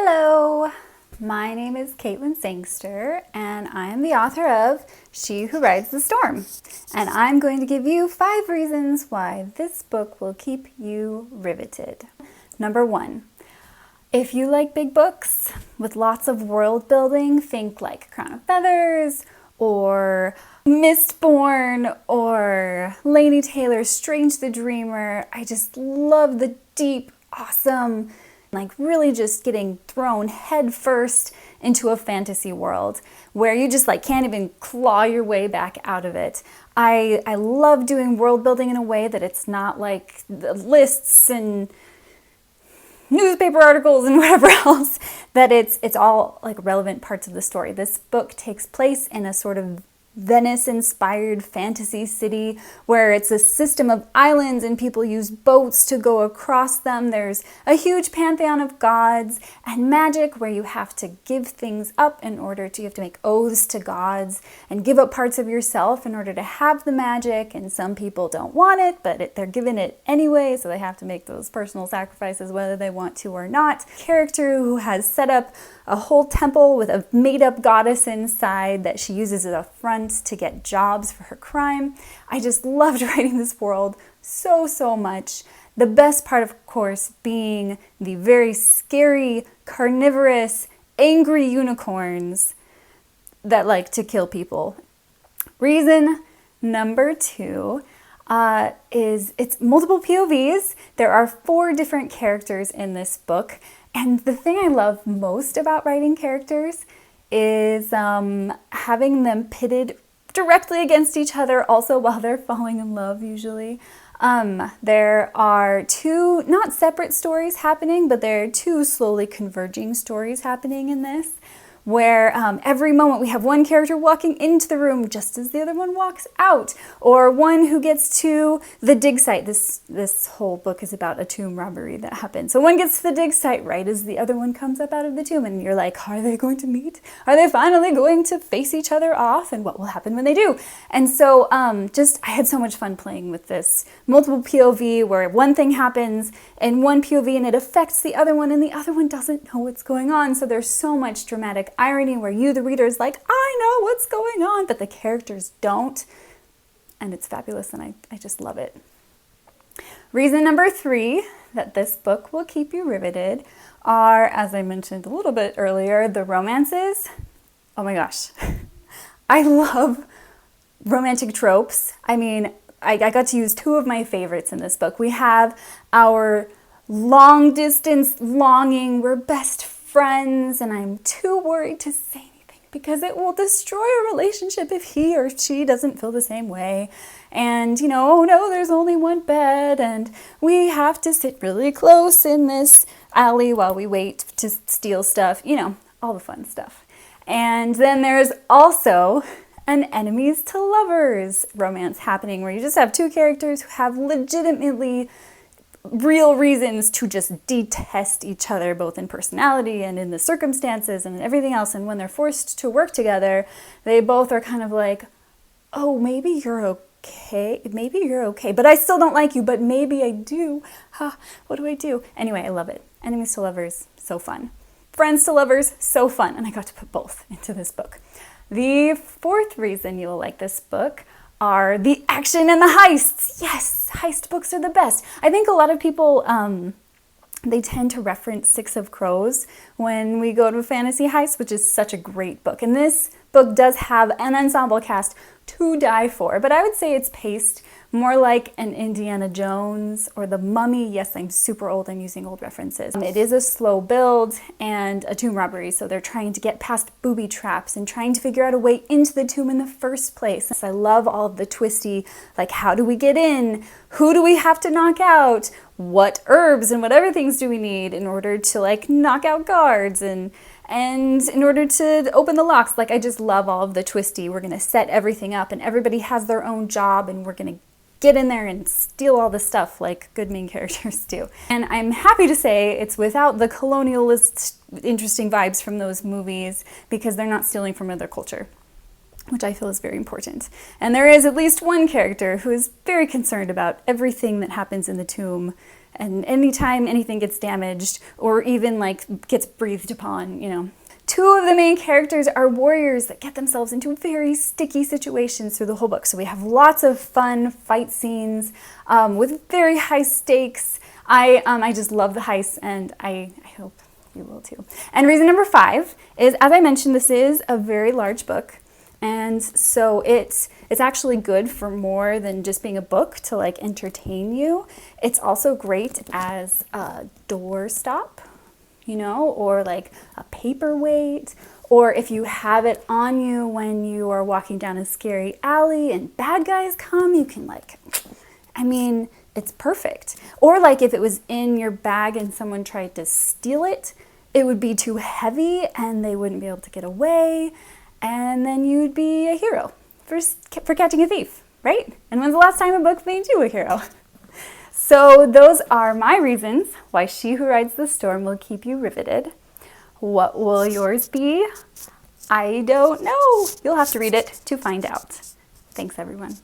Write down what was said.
Hello, my name is Caitlin Sangster, and I am the author of She Who Rides the Storm. And I'm going to give you 5 reasons why this book will keep you riveted. Number 1, if you like big books with lots of world building, think like Crown of Feathers, or Mistborn, or Laini Taylor's Strange the Dreamer. I just love the deep, awesome, like really just getting thrown head first into a fantasy world where you just like can't even claw your way back out of it. I love doing world building in a way that it's not like the lists and newspaper articles and whatever else, that it's all like relevant parts of the story. This book takes place in a sort of Venice-inspired fantasy city where it's a system of islands and people use boats to go across them. There's a huge pantheon of gods and magic where you have to give things up you have to make oaths to gods and give up parts of yourself in order to have the magic, and some people don't want it, but they're given it anyway, so they have to make those personal sacrifices whether they want to or not. Character who has set up a whole temple with a made-up goddess inside that she uses as a front to get jobs for her crime. I just loved writing this world so much. The best part, of course, being the very scary, carnivorous, angry unicorns that like to kill people. Reason number 2 is it's multiple POVs. There are 4 different characters in this book. And the thing I love most about writing characters is having them pitted directly against each other also while they're falling in love usually. There are 2, not separate stories happening, but there are 2 slowly converging stories happening in this, where every moment we have one character walking into the room just as the other one walks out, or one who gets to the dig site. This whole book is about a tomb robbery that happened. So one gets to the dig site right as the other one comes up out of the tomb, and you're like, are they going to meet? Are they finally going to face each other off? And what will happen when they do? And so I had so much fun playing with this multiple POV where one thing happens in one POV and it affects the other one, and the other one doesn't know what's going on. So there's so much dramatic irony where you, the reader, is like, I know what's going on, but the characters don't. And it's fabulous, and I just love it. Reason number 3 that this book will keep you riveted are, as I mentioned a little bit earlier, the romances. Oh my gosh. I love romantic tropes. I mean, I got to use 2 of my favorites in this book. We have our long distance longing, we're best friends, and I'm too worried to say anything because it will destroy a relationship if he or she doesn't feel the same way. And, oh no, there's only one bed, and we have to sit really close in this alley while we wait to steal stuff, all the fun stuff. And then there's also an enemies to lovers romance happening where you just have 2 characters who have legitimately real reasons to just detest each other, both in personality and in the circumstances and everything else. And when they're forced to work together, they both are kind of like, oh, maybe you're okay, but I still don't like you, but maybe I do. What do I do? Anyway, I love it. Enemies to lovers, so fun. Friends to lovers, so fun. And I got to put both into this book. The 4th reason you'll like this book are the action and the heists. Yes, heist books are the best. I think a lot of people, they tend to reference 6 of Crows when we go to a fantasy heist, which is such a great book. And this book does have an ensemble cast to die for, but I would say it's paced more like an Indiana Jones or The Mummy. Yes, I'm super old, I'm using old references. It is a slow build and a tomb robbery, so they're trying to get past booby traps and trying to figure out a way into the tomb in the first place. I love all of the twisty, like how do we get in? Who do we have to knock out? What herbs and what other things do we need in order to like knock out guards and in order to open the locks? Like I just love all of the twisty. We're gonna set everything up and everybody has their own job and we're gonna get in there and steal all the stuff like good main characters do. And I'm happy to say it's without the colonialist interesting vibes from those movies because they're not stealing from other culture, which I feel is very important. And there is at least one character who is very concerned about everything that happens in the tomb And anytime anything gets damaged or even like gets breathed upon, you know. Two of the main characters are warriors that get themselves into very sticky situations through the whole book. So we have lots of fun fight scenes with very high stakes. I just love the heists, and I hope you will too. And reason number 5 is, as I mentioned, this is a very large book. And so it's actually good for more than just being a book to like entertain you. It's also great as a doorstop, you know, or like a paperweight, or if you have it on you when you are walking down a scary alley and bad guys come, you can like, I mean, it's perfect. Or like if it was in your bag and someone tried to steal it, it would be too heavy and they wouldn't be able to get away, and then you'd be a hero for catching a thief, right? And when's the last time a book made you a hero? So those are my reasons why She Who Rides the Storm will keep you riveted. What will yours be? I don't know. You'll have to read it to find out. Thanks, everyone.